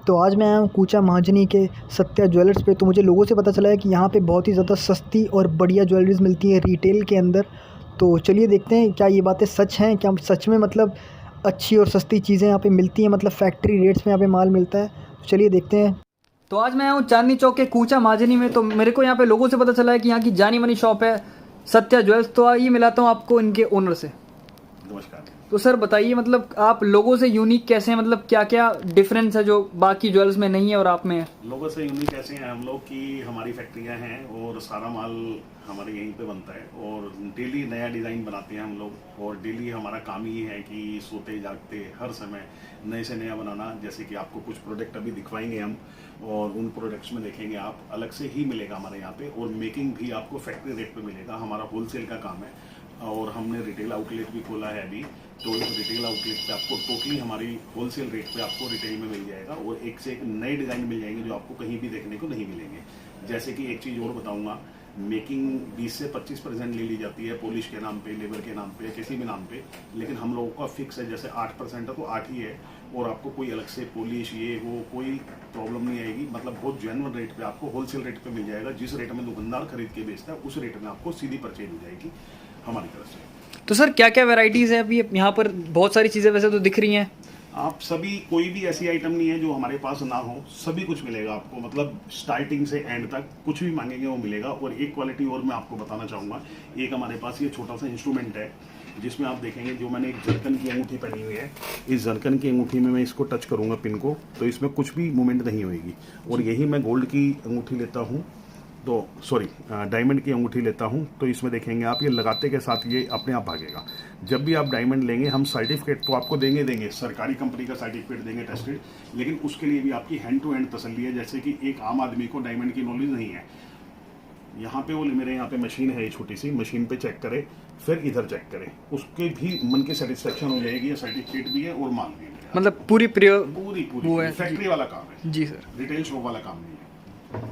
तो आज मैं आया हूँ कूचा महाजनी के सत्या ज्वेलर्स पे। तो मुझे लोगों से पता चला है कि यहाँ पे बहुत ही ज़्यादा सस्ती और बढ़िया ज्वेलरीज मिलती है रिटेल के अंदर। तो चलिए देखते हैं क्या ये बातें सच हैं, क्या सच में मतलब अच्छी और सस्ती चीज़ें यहाँ पे मिलती हैं, मतलब फैक्ट्री रेट्स में यहाँ पे माल मिलता है। तो चलिए देखते हैं। तो आज मैं आया हूँ चांदनी चौक के कूचा महाजनी में। तो मेरे को यहाँ पे लोगों से पता चला है कि यहाँ की जानी मानी शॉप है सत्या ज्वेल्स। तो आइए मिलाता हूँ आपको इनके ओनर से। नमस्कार। तो सर बताइए, मतलब आप लोगों से यूनिक कैसे हैं, मतलब क्या क्या डिफरेंस है जो बाकी ज्वेल्स में नहीं है और आप में है? लोगों से यूनिक कैसे हैं हम लोग की हमारी फैक्ट्रियां हैं और सारा माल हमारे यहीं पे बनता है और डेली नया डिज़ाइन बनाते हैं हम लोग। और डेली हमारा काम ही है कि सोते जागते हर समय नए से नया बनाना। जैसे कि आपको कुछ प्रोडक्ट अभी दिखवाएंगे हम और उन प्रोडक्ट्स में देखेंगे आप अलग से ही मिलेगा हमारे यहाँ पे। और मेकिंग भी आपको फैक्ट्री रेट पे मिलेगा। हमारा होलसेल का काम है और हमने रिटेल आउटलेट भी खोला है अभी। तो इस रिटेल आउटलेट पे आपको टोटली हमारी होलसेल रेट पे आपको रिटेल में मिल जाएगा और एक से एक नए डिज़ाइन मिल जाएंगे जो आपको कहीं भी देखने को नहीं मिलेंगे। जैसे कि एक चीज़ और बताऊंगा, मेकिंग 20 से 25% ले ली जाती है पॉलिश के नाम पे, लेबर के नाम पे, किसी भी नाम पे। लेकिन हम लोगों का फिक्स है, जैसे 8% है तो 8 ही है। और आपको कोई अलग से पॉलिश ये वो कोई प्रॉब्लम नहीं आएगी। मतलब बहुत जेन्युइन रेट पे आपको होलसेल रेट पे मिल जाएगा। जिस रेट में दुकानदार खरीद के बेचता है उस रेट में आपको सीधी परचेज हो जाएगी हमारी तरफ से। तो सर क्या क्या वैरायटीज़ है अभी यहाँ पर? बहुत सारी चीज़ें वैसे तो दिख रही हैं। आप सभी, कोई भी ऐसी आइटम नहीं है जो हमारे पास ना हो, सभी कुछ मिलेगा आपको। मतलब स्टार्टिंग से एंड तक कुछ भी मांगेंगे वो मिलेगा। और एक क्वालिटी और मैं आपको बताना चाहूँगा, एक हमारे पास ये छोटा सा इंस्ट्रूमेंट है जिसमें आप देखेंगे जो मैंने एक जरकन की अंगूठी पहनी हुई है। इस जरकन की अंगूठी में मैं इसको टच करूँगा पिन को तो इसमें कुछ भी मूवमेंट नहीं होगी। और यही मैं गोल्ड की अंगूठी लेता हूँ तो सॉरी डायमंड की अंगूठी लेता हूं तो इसमें देखेंगे आप ये लगाते के साथ ये अपने आप भागेगा। जब भी आप डायमंड लेंगे हम सर्टिफिकेट तो आपको देंगे, सरकारी कंपनी का सर्टिफिकेट देंगे टेस्टेड। लेकिन उसके लिए भी आपकी हैंड टू हैंड तसल्ली है। जैसे कि एक आम आदमी को डायमंड की नॉलेज नहीं है, यहाँ पे वो मेरे यहाँ पे मशीन है, छोटी सी मशीन पे चेक करे, फिर इधर चेक करे, उसके भी मन की सेटिस्फेक्शन हो जाएगी। ये सर्टिफिकेट भी है और माल भी है। मतलब पूरी फैक्ट्री वाला काम है जी सर, रिटेल शॉप वाला काम नहीं है।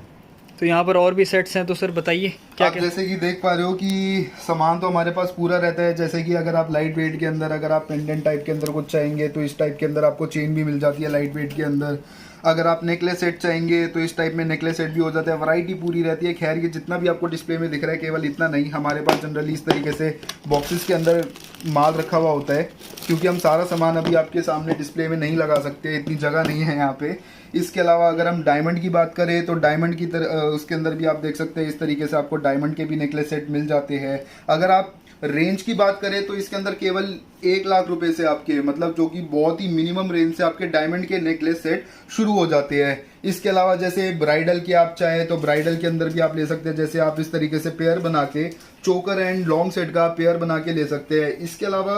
तो यहाँ पर और भी सेट्स हैं। तो सर बताइए क्या आप क्या? जैसे कि देख पा रहे हो कि सामान तो हमारे पास पूरा रहता है। जैसे कि अगर आप लाइट वेट के अंदर, अगर आप पेंडेंट टाइप के अंदर कुछ चाहेंगे तो इस टाइप के अंदर आपको चेन भी मिल जाती है लाइट वेट के अंदर। अगर आप नेकलेस सेट चाहेंगे तो इस टाइप में नेकलेस सेट भी हो जाता है। वैरायटी पूरी रहती है। खैर ये जितना भी आपको डिस्प्ले में दिख रहा है केवल इतना नहीं, हमारे पास जनरली इस तरीके से बॉक्सेस के अंदर माल रखा हुआ होता है, क्योंकि हम सारा सामान अभी आपके सामने डिस्प्ले में नहीं लगा सकते, इतनी जगह नहीं है यहाँ पे। इसके अलावा अगर हम डायमंड की बात करें तो डायमंड की उसके अंदर भी आप देख सकते हैं इस तरीके से आपको डायमंड के भी नेकलेस सेट मिल जाते हैं। अगर आप रेंज की बात करें तो इसके अंदर केवल 1 लाख रुपए से आपके, मतलब जो कि बहुत ही मिनिमम रेंज से आपके डायमंड के नेकलेस सेट शुरू हो जाते हैं। इसके अलावा जैसे ब्राइडल की आप चाहें तो ब्राइडल के अंदर भी आप ले सकते हैं। जैसे आप इस तरीके से पेयर बना के चोकर एंड लॉन्ग सेट का पेयर बना के ले सकते हैं। इसके अलावा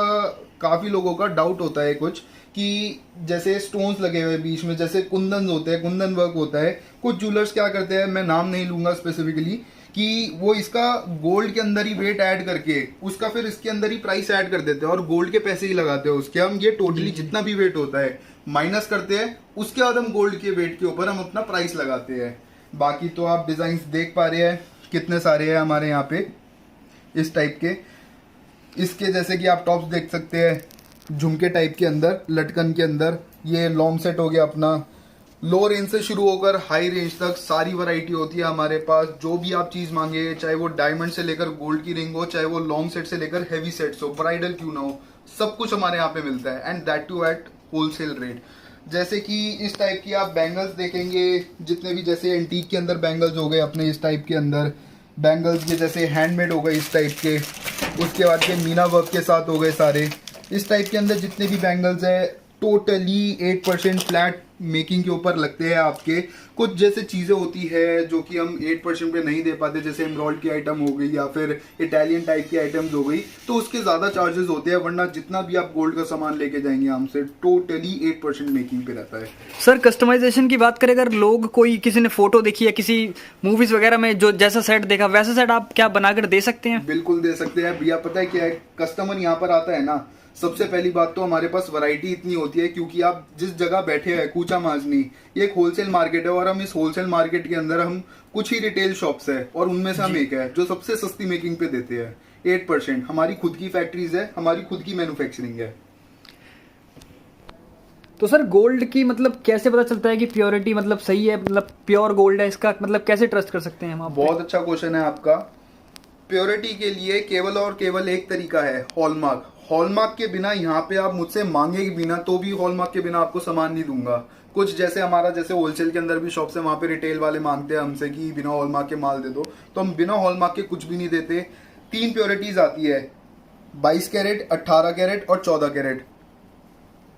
काफी लोगों का डाउट होता है कुछ कि जैसे स्टोन्स लगे हुए बीच में, जैसे कुंदन होते हैं, कुंदन वर्क होता है। कुछ ज्वेलर्स क्या करते हैं, मैं नाम नहीं लूंगा स्पेसिफिकली, कि वो इसका गोल्ड के अंदर ही वेट ऐड करके उसका फिर इसके अंदर ही प्राइस ऐड कर देते हैं और गोल्ड के पैसे ही लगाते हैं उसके। हम ये टोटली जितना भी वेट होता है माइनस करते हैं, उसके बाद हम गोल्ड के वेट के ऊपर हम अपना प्राइस लगाते हैं। बाकी तो आप डिजाइन देख पा रहे हैं कितने सारे हैं हमारे यहाँ पे इस टाइप के। इसके जैसे कि आप टॉप्स देख सकते हैं झुमके टाइप के अंदर, लटकन के अंदर। ये लॉन्ग सेट हो गया अपना। लो रेंज से शुरू होकर हाई रेंज तक सारी वैरायटी होती है हमारे पास। जो भी आप चीज मांगे, चाहे वो डायमंड से लेकर गोल्ड की रिंग हो, चाहे वो लॉन्ग सेट से लेकर हैवी सेट्स हो, ब्राइडल क्यों ना हो, सब कुछ हमारे यहाँ पे मिलता है। And that too at wholesale rate. जैसे कि इस टाइप की आप बैंगल्स देखेंगे, जितने भी जैसे एंटीक के अंदर बैंगल्स हो गए अपने इस टाइप के अंदर, बैंगल्स के जैसे हैंडमेड हो गए इस टाइप के। उसके बाद के मीना वर्क के साथ हो गए सारे। इस टाइप के अंदर जितने भी बैंगल्स है टोटली 8% फ्लैट मेकिंग के ऊपर लगते हैं आपके। कुछ जैसे चीज़ें होती है जो कि हम 8% पे नहीं दे पाते, जैसे एम्ब्रॉयड की आइटम हो गई या फिर इटालियन टाइप की आइटम्स हो गई, तो उसके ज़्यादा चार्जेस होते हैं। वरना जितना भी आप गोल्ड का सामान लेके जाएंगे हमसे टोटली 8% मेकिंग पे रहता है। सर कस्टमाइजेशन की बात करें, अगर लोग कोई किसी ने फोटो देखी है किसी मूवीज वगैरह में, जो जैसा सेट देखा वैसा सेट आप क्या बनाकर दे सकते हैं? बिल्कुल दे सकते हैं भैया। पता है क्या है, कस्टमर यहाँ पर आता है ना, सबसे पहली बात तो हमारे पास वैरायटी इतनी होती है, क्योंकि आप जिस जगह बैठे हैं कूचा महाजनी, ये एक होलसेल मार्केट है और हम इस होलसेल मार्केट के अंदर हम कुछ ही रिटेल शॉप्स है और उनमें से हम एक है जो सबसे सस्ती मेकिंग पे देते हैं 8%। हमारी खुद की फैक्ट्रीज है, हमारी खुद की मैन्युफैक्चरिंग है। तो सर गोल्ड की मतलब कैसे पता चलता है कि प्योरिटी मतलब सही है, मतलब प्योर गोल्ड है इसका, मतलब कैसे ट्रस्ट कर सकते हैं हम आप पे? बहुत अच्छा क्वेश्चन है आपका। प्योरिटी के लिए केवल और केवल एक तरीका है, हॉलमार्क। हॉलमार्क के बिना यहाँ पे आप मुझसे मांगे बिना तो भी हॉलमार्क के बिना आपको सामान नहीं दूंगा। कुछ जैसे हमारा जैसे होलसेल के अंदर भी शॉप्स है, वहाँ पे रिटेल वाले मांगते हैं हमसे कि बिना हॉलमार्क के माल दे दो, तो हम बिना हॉलमार्क के कुछ भी नहीं देते। 3 प्योरिटीज आती है, 22 कैरेट, 18 कैरेट और 14 कैरेट।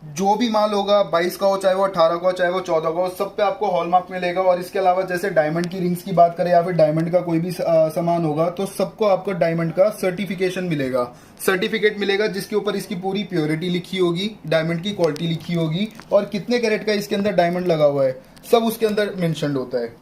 जो भी माल होगा 22 का हो, चाहे वो 18 का हो, चाहे वो 14 का हो, सब पे आपको हॉलमार्क मिलेगा। और इसके अलावा जैसे डायमंड की रिंग्स की बात करें या फिर डायमंड का कोई भी सामान होगा, तो सबको आपको डायमंड का सर्टिफिकेशन मिलेगा, सर्टिफिकेट मिलेगा जिसके ऊपर इसकी पूरी प्योरिटी लिखी होगी, डायमंड की क्वालिटी लिखी होगी और कितने कैरेट का इसके अंदर डायमंड लगा हुआ है, सब उसके अंदर मेंशन होता है।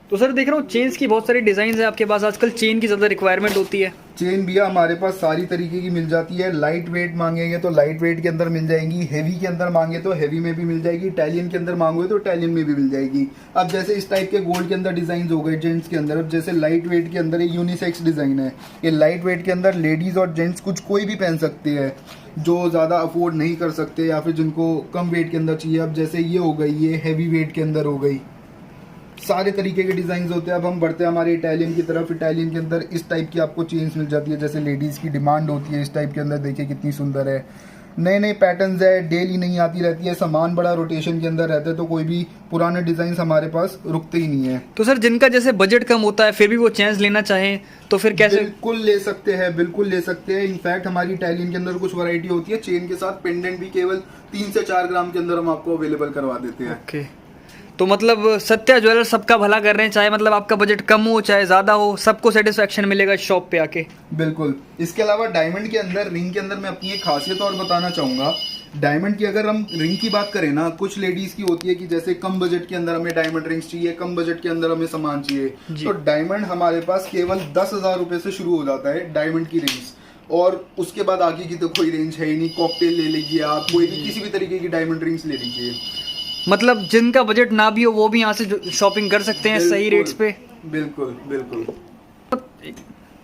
तो सर देख रहा हूँ चेन्स की बहुत सारी डिजाइन है आपके पास, आजकल चेन की ज़्यादा रिक्वायरमेंट होती है। चेन भैया हमारे पास सारी तरीके की मिल जाती है। लाइट वेट मांगेंगे तो लाइट वेट के अंदर मिल जाएंगी, हेवी के अंदर मांगे तो हेवी में भी मिल जाएगी, इटालियन के अंदर मांगोगे तो इटालियन में भी मिल जाएगी। अब जैसे इस टाइप के गोल्ड के अंदर डिजाइन हो गए जेंट्स के अंदर, अब जैसे लाइट वेट के अंदर ये यूनिसेक्स डिजाइन है, ये लाइट वेट के अंदर लेडीज और जेंट्स कुछ कोई भी पहन सकते हैं, जो ज़्यादा अफोर्ड नहीं कर सकते या फिर जिनको कम वेट के अंदर चाहिए। अब जैसे ये हो गई, ये हैवी वेट के अंदर हो गई, सारे तरीके के डिजाइन होते हैं। अब हम बढ़ते हैं हमारे इटालियन की तरफ। इटालियन के अंदर इस टाइप की आपको चेन्स मिल जाती है, जैसे लेडीज़ की डिमांड होती है इस टाइप के अंदर, देखिए कितनी सुंदर है। नए नए पैटर्न्स है, डेली नहीं आती रहती है, सामान बड़ा रोटेशन के अंदर रहता है, तो कोई भी पुराने डिजाइन हमारे पास रुकते ही नहीं है। तो सर जिनका जैसे बजट कम होता है फिर भी वो चेन्स लेना चाहें तो फिर कैसे? बिल्कुल ले सकते हैं, बिल्कुल ले सकते हैं। इनफैक्ट हमारी इटालियन के अंदर कुछ वैरायटी होती है, चेन के साथ पेंडेंट भी केवल 3 से 4 ग्राम के अंदर हम आपको अवेलेबल करवा देते हैं। ओके, तो मतलब सत्या ज्वेलर्स सबका भला कर रहे हैं, चाहे मतलब आपका बजट कम हो चाहे ज़्यादा हो, सबको सेटिस्फेक्शन मिलेगा शॉप पे आके। बिल्कुल। इसके अलावा डायमंड के अंदर, रिंग के अंदर मैं अपनी एक खासियत और बताना चाहूँगा। डायमंड की अगर हम रिंग की बात करें ना, कुछ लेडीज़ की होती है कि जैसे कम बजट के अंदर हमें डायमंड रिंग्स चाहिए, कम बजट के अंदर हमें सामान चाहिए, तो डायमंड हमारे पास केवल 10,000 रुपये से शुरू हो जाता है डायमंड की रिंग्स। और उसके बाद आगे की तो कोई रेंज है ही नहीं। कॉकटेल ले लीजिए आप, कोई भी किसी भी तरीके की डायमंड रिंग्स ले लीजिए। मतलब जिनका बजट ना भी हो वो भी यहाँ से शॉपिंग कर सकते हैं सही रेट्स पे। बिल्कुल बिल्कुल।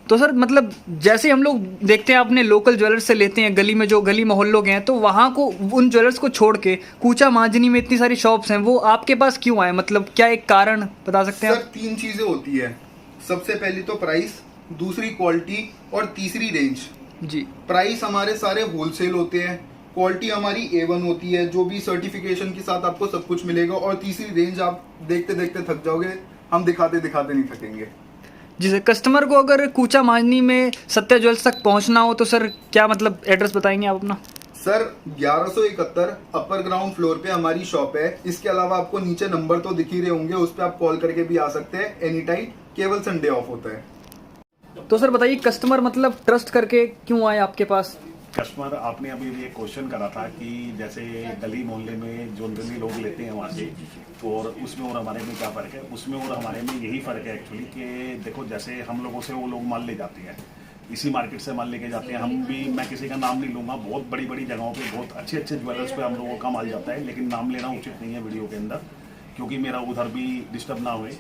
तो सर मतलब जैसे हम लोग देखते हैं अपने लोकल ज्वेलर्स से लेते हैं, गली में जो गली मोहल्लों के हैं, तो वहाँ को उन ज्वेलर्स को छोड़ के कूचा मांझनी में इतनी सारी शॉप्स हैं, वो आपके पास क्यों आए? मतलब क्या एक कारण बता सकते हैं सर? 3 चीजें होती है। सबसे पहली तो प्राइस, दूसरी क्वालिटी और तीसरी रेंज। जी। प्राइस हमारे सारे होलसेल होते हैं, क्वालिटी हमारी A1 होती है, जो भी सर्टिफिकेशन के साथ आपको सब कुछ मिलेगा, और तीसरी रेंज आप देखते देखते थक जाओगे, हम दिखाते दिखाते नहीं थकेंगे। जिसे कस्टमर को अगर कूचा मांझनी में सत्या ज्वेल्स तक पहुंचना हो तो सर क्या मतलब एड्रेस बताएंगे आप अपना? सर 1171 अपर ग्राउंड फ्लोर पे हमारी शॉप है। इसके अलावा आपको नीचे नंबर तो दिख ही रहे होंगे, उस पर आप कॉल करके भी आ सकते हैं एनी टाइम, केवल संडे ऑफ होता है। तो सर बताइए कस्टमर मतलब ट्रस्ट करके क्यों आए आपके पास? कस्टमर, आपने अभी भी एक क्वेश्चन करा था कि जैसे गली मोहल्ले में जो जनरली लोग लेते हैं वहाँ से, तो और उसमें और हमारे में क्या फ़र्क है? उसमें और हमारे में यही फ़र्क है एक्चुअली कि देखो जैसे हम लोगों से वो लोग माल ले जाते हैं, इसी मार्केट से माल लेके जाते हैं। हम भी, मैं किसी का नाम नहीं लूँगा, बहुत बड़ी बड़ी जगहों पे बहुत अच्छे अच्छे ज्वेलर्स पे हम लोगों का माल जाता है, लेकिन नाम लेना उचित नहीं है वीडियो के अंदर, क्योंकि मेरा उधर भी डिस्टर्ब ना हुए।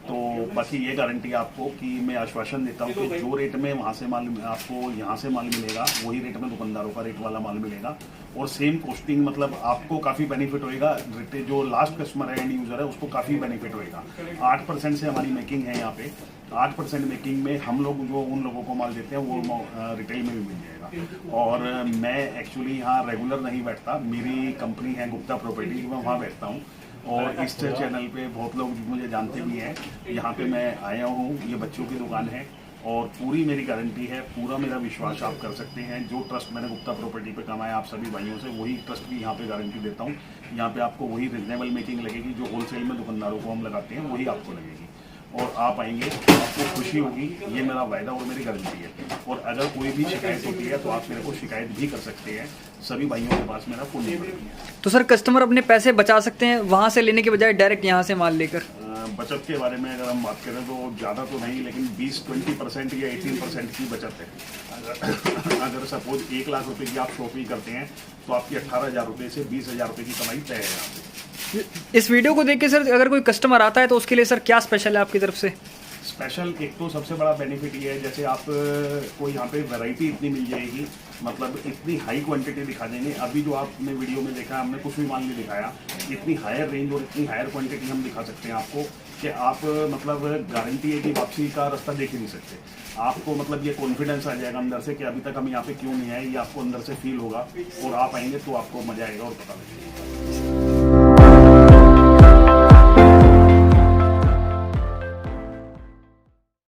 तो बाकी ये गारंटी आपको कि मैं आश्वासन देता हूँ कि जो रेट में वहाँ से माल आपको यहाँ से माल मिलेगा, वही रेट में दुकानदारों का रेट वाला माल मिलेगा, और सेम कॉस्टिंग, मतलब आपको काफ़ी बेनिफिट होएगा। जो लास्ट कस्टमर है, एंड यूज़र है, उसको काफ़ी बेनिफिट होएगा। 8% से हमारी मेकिंग है यहाँ पे, 8% मेकिंग में हम लोग जो उन लोगों को माल देते हैं वो रिटेल में भी मिल जाएगा। और मैं एक्चुअली यहाँ रेगुलर नहीं बैठता, मेरी कंपनी है गुप्ता प्रॉपर्टी, मैं वहाँ बैठता हूँ, और इस चैनल पे बहुत लोग मुझे जानते भी हैं। यहाँ पे मैं आया हूँ, ये बच्चों की दुकान है, और पूरी मेरी गारंटी है, पूरा मेरा विश्वास आप कर सकते हैं। जो ट्रस्ट मैंने गुप्ता प्रॉपर्टी पे कमाया आप सभी भाइयों से, वही ट्रस्ट भी यहाँ पे गारंटी देता हूँ। यहाँ पे आपको वही रिजनेबल मेकिंग लगेगी जो होलसेल में दुकानदारों को हम लगाते हैं, वही आपको लगेगी, और आप आएंगे आपको खुशी होगी, ये मेरा वायदा और मेरी गारंटी है। और अगर कोई भी शिकायत होती है तो आप मेरे को शिकायत भी कर सकते हैं, सभी भाइयों के पास मेरा फ़ोन नंबर भी है। तो सर कस्टमर अपने पैसे बचा सकते हैं वहाँ से लेने के बजाय डायरेक्ट यहाँ से माल लेकर? बचत के बारे में अगर हम बात करें तो ज़्यादा तो नहीं, लेकिन 20-20% या 18% की बचत है। अगर सपोज 1 लाख रुपए की आप शॉपिंग करते हैं तो आपकी 18,000 रुपये से 20,000 रुपये की कमाई तय है यहाँ पे। इस वीडियो को देख के सर अगर कोई कस्टमर आता है तो उसके लिए सर क्या स्पेशल है आपकी तरफ से? स्पेशल एक तो सबसे बड़ा बेनिफिट ये है, जैसे आप को यहाँ पे वैरायटी इतनी मिल जाएगी, मतलब इतनी हाई क्वांटिटी दिखा देंगे। अभी जो आपने वीडियो में देखा, हमने कुछ भी माल नहीं दिखाया, इतनी हायर रेंज और इतनी हायर क्वांटिटी हम दिखा सकते हैं आपको कि आप मतलब गारंटी है कि वापसी का रास्ता देख ही नहीं सकते। आपको मतलब ये कॉन्फिडेंस आ जाएगा अंदर से कि अभी तक हम यहाँ पे क्यों नहीं आए, ये आपको अंदर से फील होगा, और आप आएंगे तो आपको मजा आएगा और पता लगेगा।